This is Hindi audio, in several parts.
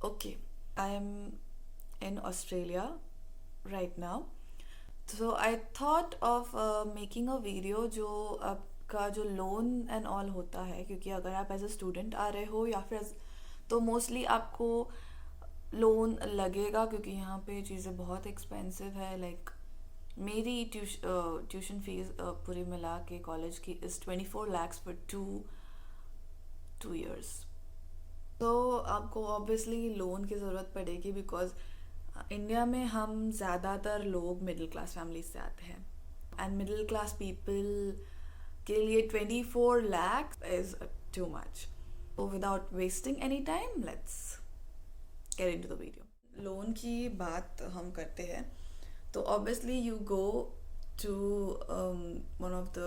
Okay, I am in Australia right now. So I thought of making a video जो आपका जो लोन एंड ऑल होता है, क्योंकि अगर आप एज अ स्टूडेंट आ रहे हो या फिर तो मोस्टली आपको लोन लगेगा, क्योंकि यहाँ पे चीज़ें बहुत एक्सपेंसिव है। लाइक मेरी ट्यूशन फीस पूरी मिला के कॉलेज की is 24 lakhs for two years. तो आपको ऑब्वियसली लोन की ज़रूरत पड़ेगी, बिकॉज इंडिया में हम ज़्यादातर लोग मिडिल क्लास फैमिली से आते हैं, एंड मिडिल क्लास पीपल के लिए 24 lakhs इज़ टू मच। तो without wasting any time, let's get into the video. Loan की बात हम करते हैं तो obviously you go to one of the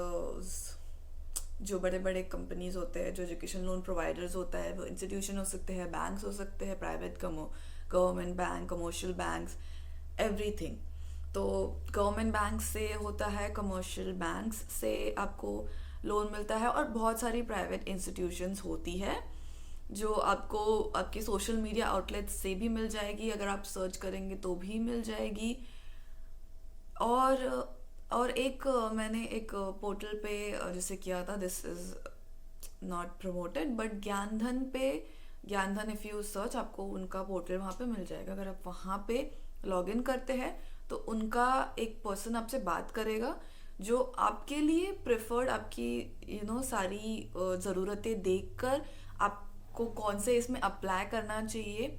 जो बड़े बड़े कंपनीज होते हैं, जो एजुकेशन लोन प्रोवाइडर्स होता है, वो इंस्टीट्यूशन हो सकते हैं, बैंक्स हो सकते हैं, private government bank, commercial banks, everything. तो गवर्नमेंट बैंक से होता है, कमर्शियल बैंक्स से आपको लोन मिलता है, और बहुत सारी प्राइवेट इंस्टीट्यूशंस होती है जो आपको आपके सोशल मीडिया आउटलेट्स से भी मिल जाएगी, अगर आप सर्च करेंगे तो भी मिल जाएगी। और एक मैंने एक पोर्टल पे जैसे किया था, this is not promoted, but Gyandhan if you search, आपको उनका पोर्टल वहाँ पे मिल जाएगा। अगर आप वहाँ पे लॉग इन करते हैं तो उनका एक पर्सन आपसे बात करेगा जो आपके लिए प्रेफर्ड, आपकी सारी ज़रूरतें देखकर आपको कौन से इसमें अप्लाई करना चाहिए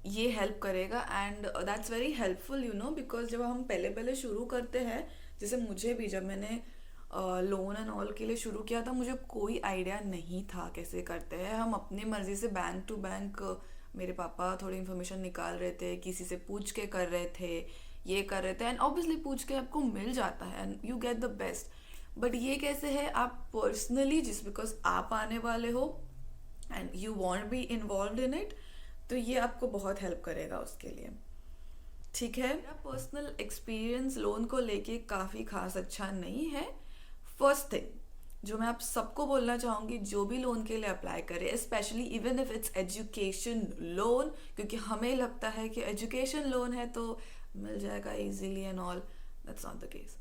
ये हेल्प करेगा। And that's very helpful because जब हम पहले पहले शुरू करते हैं, जैसे मुझे भी जब मैंने लोन एंड ऑल के लिए शुरू किया था, मुझे कोई आइडिया नहीं था कैसे करते हैं। हम अपनी मर्जी से बैंक टू बैंक, मेरे पापा थोड़ी इन्फॉर्मेशन निकाल रहे थे, किसी से पूछ के कर रहे थे, ये कर रहे थे, एंड ऑब्वियसली पूछ के आपको मिल जाता है and you get the best. But ये कैसे है, आप पर्सनली, जिस बिकॉज आप आने वाले हो and you want be involve in it, तो ये आपको बहुत हेल्प करेगा उसके लिए। ठीक है, मेरा पर्सनल एक्सपीरियंस लोन को लेके काफ़ी खास अच्छा नहीं है। फर्स्ट थिंग जो मैं आप सबको बोलना चाहूँगी, जो भी लोन के लिए अप्लाई करे, specially even if it's education loan, क्योंकि हमें लगता है कि एजुकेशन लोन है तो मिल जाएगा easily and all, that's not the case.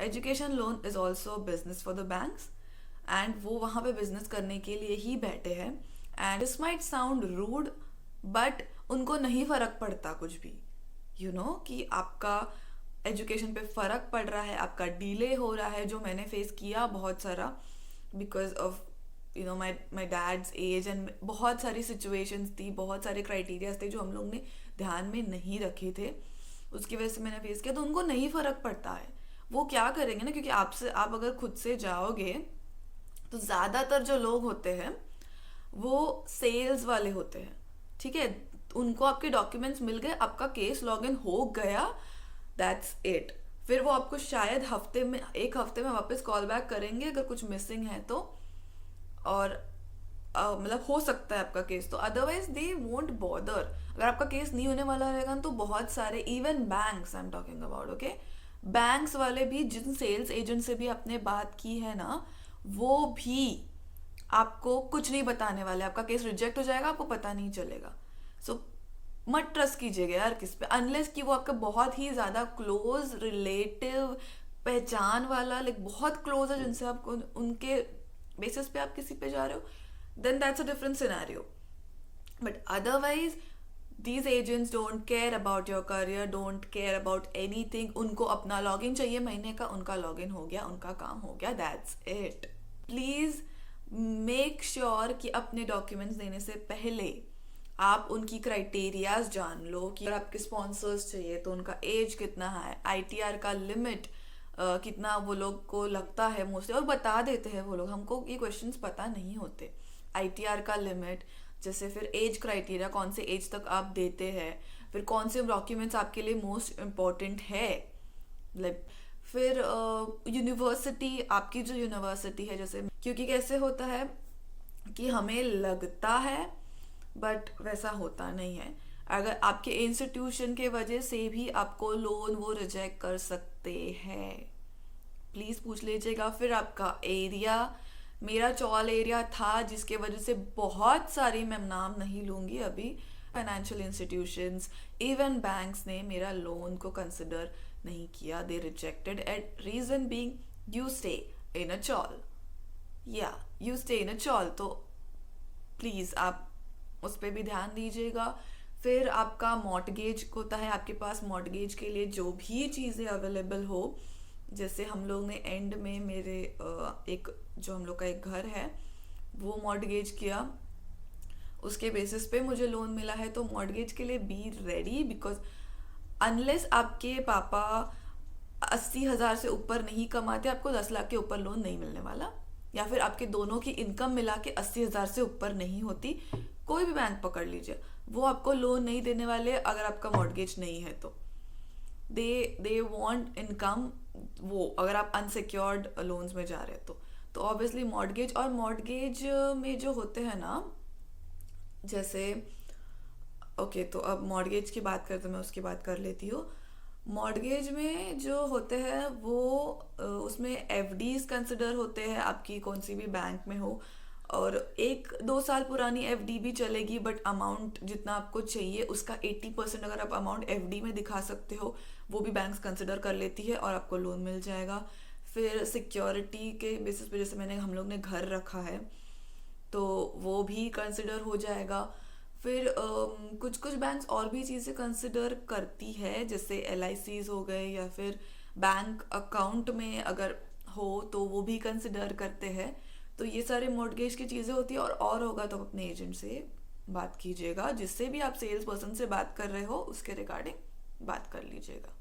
Education loan is also business for the banks, and वो वहाँ पे बिजनेस करने के लिए ही बैठे हैं। And this might sound rude, but उनको नहीं फ़र्क पड़ता कुछ भी, कि आपका एजुकेशन पे फ़र्क पड़ रहा है, आपका डिले हो रहा है, जो मैंने फेस किया बहुत सारा, because of my dad's age, and बहुत सारी सिचुएशंस थी, बहुत सारे क्राइटेरियाज थे जो हम लोग ने ध्यान में नहीं रखे थे, उसकी वजह से मैंने फेस किया। तो उनको नहीं फ़र्क पड़ता है, वो क्या करेंगे ना, क्योंकि आप अगर खुद से जाओगे तो ज़्यादातर जो लोग होते हैं वो सेल्स वाले होते हैं, ठीक है। उनको आपके डॉक्यूमेंट्स मिल गए, आपका केस लॉगिन हो गया, दैट्स इट। फिर वो आपको शायद एक हफ्ते में वापस कॉल बैक करेंगे अगर कुछ मिसिंग है तो, और मतलब हो सकता है आपका केस, तो अदरवाइज दे वोंट बॉदर। अगर आपका केस नहीं होने वाला रहेगा तो बहुत सारे, even banks I am talking about, okay, banks वाले भी, जिन सेल्स एजेंट से भी आपने बात की है ना, वो भी आपको कुछ नहीं बताने वाले, आपका केस रिजेक्ट हो जाएगा, आपको पता नहीं चलेगा। सो मत ट्रस्ट कीजिएगा यार किस पे, अनलेस कि वो आपका बहुत ही ज़्यादा क्लोज रिलेटिव, पहचान वाला, लाइक बहुत क्लोज है, जिनसे आपको उनके बेसिस पे आप किसी पे जा रहे हो, then that's a different scenario. But otherwise these agents don't care about your career, don't care about anything. उनको अपना लॉगिन चाहिए महीने का, उनका लॉगिन हो गया, उनका काम हो गया, that's it. Please make sure कि अपने डॉक्यूमेंट्स देने से पहले आप उनकी क्राइटेरियाज जान लो, कि अगर आपके स्पॉन्सर्स चाहिए तो उनका एज कितना है, आईटीआर का लिमिट कितना वो लोग को लगता है मोस्टली, और बता देते हैं वो लोग, हमको ये क्वेश्चंस पता नहीं होते। आईटीआर का लिमिट, जैसे फिर एज क्राइटेरिया, कौन से एज तक आप देते हैं, फिर कौन से डॉक्यूमेंट्स आपके लिए मोस्ट इम्पॉर्टेंट है, लाइक फिर यूनिवर्सिटी, आपकी जो यूनिवर्सिटी है, जैसे, क्योंकि कैसे होता है कि हमें लगता है बट वैसा होता नहीं है। अगर आपके इंस्टीट्यूशन के वजह से भी आपको लोन वो रिजेक्ट कर सकते हैं, प्लीज़ पूछ लीजिएगा। फिर आपका एरिया, मेरा चौल एरिया था, जिसके वजह से बहुत सारी, मैं नाम नहीं लूँगी अभी, फाइनेंशियल इंस्टीट्यूशंस, इवन बैंक्स ने मेरा लोन को कंसिडर नहीं किया. They rejected at reason being you stay in a chawl. या you stay in a chawl. तो प्लीज़ आप उस पर भी ध्यान दीजिएगा. फिर आपका मॉर्टगेज होता है, आपके पास मॉर्टगेज के लिए जो भी चीज़ें अवेलेबल हो. जैसे हम लोग ने एंड में मेरे एक जो हम लोग का एक घर है वो मॉर्टगेज किया, उसके बेसिस पे मुझे लोन मिला है. तो मॉर्टगेज के लिए बी रेडी, बिकॉज अनलेस आपके पापा 80,000 से ऊपर नहीं कमाते, आपको 10 लाख के ऊपर लोन नहीं मिलने वाला. या फिर आपके दोनों की इनकम मिला के 80,000 से ऊपर नहीं होती, कोई भी बैंक पकड़ लीजिए, वो आपको लोन नहीं देने वाले अगर आपका मॉर्टगेज नहीं है. तो दे वांट इनकम, वो अगर आप अनसिक्योर्ड लोन्स में जा रहे हैं तो ऑब्वियसली मॉर्टगेज. और मॉर्टगेज में जो होते हैं ना, जैसे ओके तो अब मॉर्टगेज की बात करते, मैं उसकी बात कर लेती हूँ. मॉर्टगेज में जो होते हैं वो उसमें एफडीज कंसिडर होते हैं, आपकी कौन सी भी बैंक में हो. और 1-2 साल पुरानी एफडी भी चलेगी, बट अमाउंट जितना आपको चाहिए उसका 80% अगर आप अमाउंट एफडी में दिखा सकते हो, वो भी बैंक्स कंसिडर कर लेती है और आपको लोन मिल जाएगा. फिर सिक्योरिटी के बेसिस पे, जैसे हम लोग ने घर रखा है तो वो भी कंसिडर हो जाएगा. फिर कुछ कुछ बैंक्स और भी चीज़ें कंसिडर करती है, जैसे LICs हो गए, या फिर बैंक अकाउंट में अगर हो तो वो भी कंसिडर करते हैं. तो ये सारे मॉर्टगेज की चीज़ें होती है. और होगा तो अपने एजेंट से बात कीजिएगा, जिससे भी आप सेल्स पर्सन से बात कर रहे हो उसके रिगार्डिंग बात कर लीजिएगा.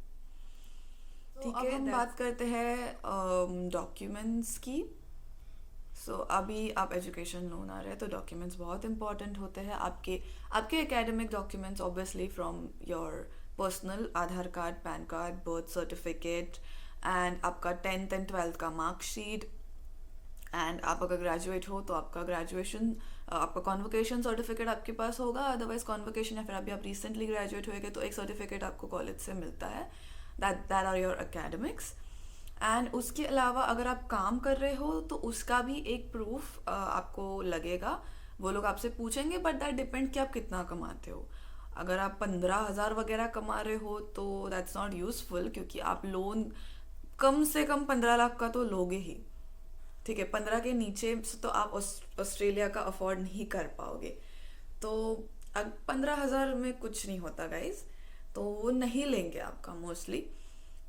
ठीक है, हम बात करते हैं डॉक्यूमेंट्स की. अभी आप एजुकेशन लोन आ रहे हैं तो डॉक्यूमेंट्स बहुत इंपॉर्टेंट होते हैं. आपके academic documents obviously from your personal, Aadhaar card, pan card, birth certificate, and आपका 10th एंड 12th का मार्कशीट. एंड आप अगर ग्रेजुएट हो तो आपका ग्रेजुएशन, आपका कॉन्वोकेशन सर्टिफिकेट आपके पास होगा. अदरवाइज कॉन्वोकेशन, या फिर अभी आप रिसेंटली ग्रेजुएट हुए तो एक सर्टिफिकेट आपको कॉलेज से मिलता है. That are your academics. And उसके अलावा अगर आप काम कर रहे हो तो उसका भी एक प्रूफ आपको लगेगा. वो लोग आपसे पूछेंगे, बट दैट डिपेंड कि आप कितना कमाते हो. अगर आप 15,000 वगैरह कमा रहे हो तो दैट्स नॉट यूजफुल, क्योंकि आप लोन कम से कम 15 लाख का तो लोगे ही. ठीक है, 15 के नीचे तो आप ऑस्ट्रेलिया का अफोर्ड नहीं कर पाओगे. तो 15,000 में कुछ नहीं होता गाइज, तो वो नहीं लेंगे आपका मोस्टली.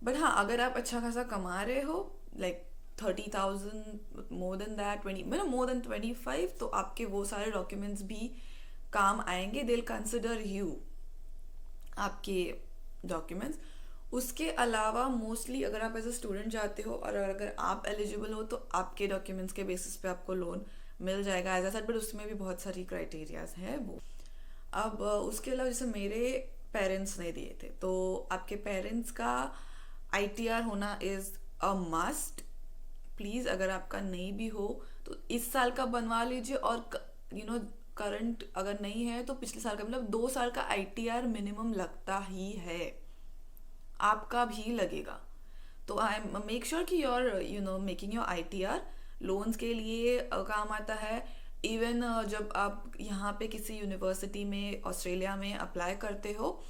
बट हाँ, अगर आप अच्छा खासा कमा रहे हो, लाइक 30,000, मोर देन दैट, 20, मतलब मोर देन 25, तो आपके वो सारे डॉक्यूमेंट्स भी काम आएंगे. दे विल कंसिडर यू आपके डॉक्यूमेंट्स. उसके अलावा मोस्टली अगर आप एज अ स्टूडेंट जाते हो और अगर आप एलिजिबल हो तो आपके डॉक्यूमेंट्स के बेसिस पे आपको लोन मिल जाएगा एज अ सेट. बट उसमें भी बहुत सारी क्राइटेरियाज हैं वो. अब उसके अलावा जैसे मेरे पेरेंट्स ने दिए थे, तो आपके पेरेंट्स का ITR होना इज़ अ मस्ट. प्लीज़ अगर आपका नहीं भी हो तो इस साल का बनवा लीजिए. और करंट अगर नहीं है तो पिछले साल का, मतलब 2 साल का ITR मिनिमम लगता ही है, आपका भी लगेगा. तो आई मेक श्योर कि your making your ITR loans के लिए काम आता है. इवन जब आप यहाँ पे किसी यूनिवर्सिटी में ऑस्ट्रेलिया में अप्लाई करते हो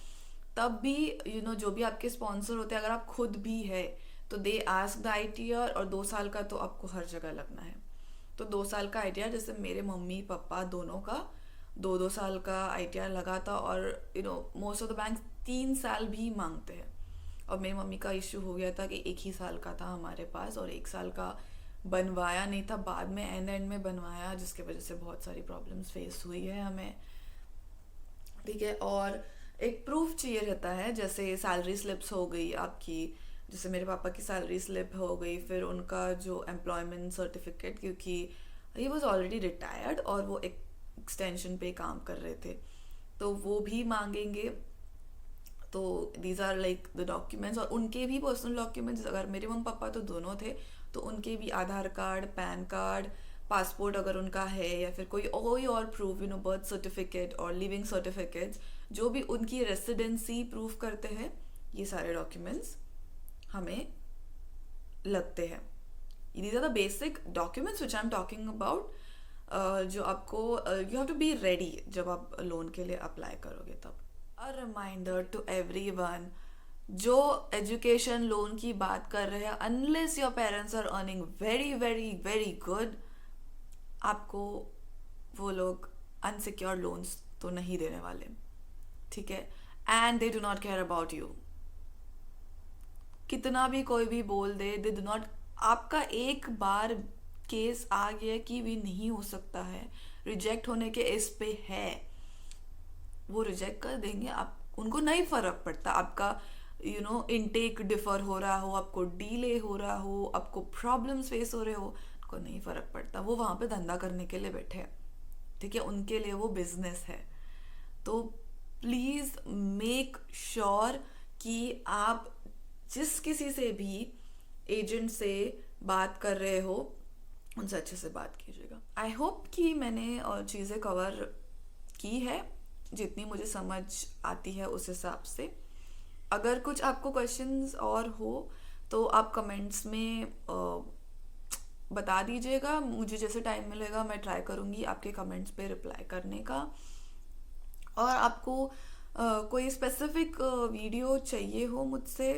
तब भी जो भी आपके स्पॉन्सर होते हैं, अगर आप खुद भी है तो दे आस्क द ITR. और 2 साल का तो आपको हर जगह लगना है. तो 2 साल का ITR, जैसे मेरे मम्मी पापा दोनों का 2-2 साल का ITR लगा था. और मोस्ट ऑफ द बैंक 3 साल भी मांगते हैं. और मेरी मम्मी का इशू हो गया था कि 1 ही साल का था हमारे पास, और 1 साल का बनवाया नहीं था, बाद में एंड में बनवाया, जिसके वजह से बहुत सारी प्रॉब्लम्स फेस हुई है हमें. ठीक है, और एक प्रूफ चाहिए रहता है, जैसे सैलरी स्लिप्स हो गई आपकी. जैसे मेरे पापा की सैलरी स्लिप हो गई, फिर उनका जो एम्प्लॉयमेंट सर्टिफिकेट, क्योंकि ही वॉज ऑलरेडी रिटायर्ड और वो एक एक्सटेंशन पे काम कर रहे थे, तो वो भी मांगेंगे. तो these are like the documents. और उनके भी पर्सनल डॉक्यूमेंट्स, अगर मेरे मम्मी पापा तो दोनों थे तो उनके भी आधार कार्ड, पैन कार्ड, पासपोर्ट अगर उनका है, या फिर कोई और प्रूफ, बर्थ सर्टिफिकेट और लिविंग सर्टिफिकेट्स, जो भी उनकी रेसिडेंसी प्रूफ करते हैं, ये सारे डॉक्यूमेंट्स हमें लगते हैं. These are the basic documents which I am talking about. जो आपको you have to be ready जब आप लोन के लिए अप्लाई करोगे तब. अ रिमाइंडर टू एवरीवन जो एजुकेशन लोन की बात कर रहे हैं, unless your parents are earning very very very good, आपको वो लोग अनसिक्योर लोन्स तो नहीं देने वाले, ठीक है. And they do not care about you. कितना भी कोई भी बोल दे, दे डू नॉट. आपका एक बार केस आ गया कि भी नहीं हो सकता है, रिजेक्ट होने के इस पे है, वो रिजेक्ट कर देंगे. आप उनको नहीं फर्क पड़ता आपका इनटेक डिफर हो रहा हो, आपको डीले हो रहा हो, आपको प्रॉब्लम्स फेस हो रहे हो, उनको नहीं फर्क पड़ता. वो वहाँ पे धंधा करने के लिए बैठे हैं, ठीक है. उनके लिए वो बिजनेस है. तो प्लीज़ मेक श्योर कि आप जिस किसी से भी एजेंट से बात कर रहे हो उनसे अच्छे से बात कीजिएगा. आई होप कि मैंने और चीज़ें कवर की है जितनी मुझे समझ आती है उस हिसाब से. अगर कुछ आपको क्वेश्चंस और हो तो आप कमेंट्स में बता दीजिएगा. मुझे जैसे टाइम मिलेगा मैं ट्राई करूँगी आपके कमेंट्स पे रिप्लाई करने का. और आपको कोई स्पेसिफिक वीडियो चाहिए हो मुझसे,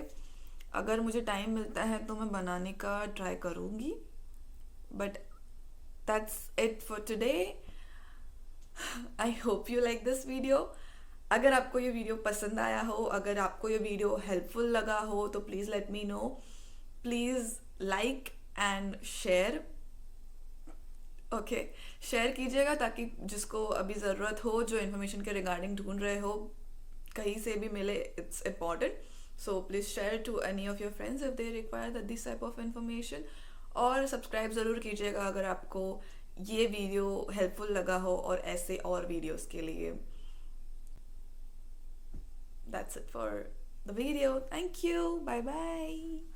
अगर मुझे टाइम मिलता है तो मैं बनाने का ट्राई करूँगी. But that's it for today. I hope you like this video. अगर आपको ये वीडियो पसंद आया हो, अगर आपको ये वीडियो हेल्पफुल लगा हो तो please let me know. Please like and share. Okay, share कीजिएगा ताकि जिसको अभी ज़रूरत हो, जो इन्फॉर्मेशन के रिगार्डिंग ढूंढ रहे हो, कहीं से भी मिले, it's important. So please share to any of your friends if they require this type of information. और सब्सक्राइब ज़रूर कीजिएगा अगर आपको ये वीडियो हेल्पफुल लगा हो और ऐसे और वीडियोस के लिए. That's it for the video. Thank you. Bye bye.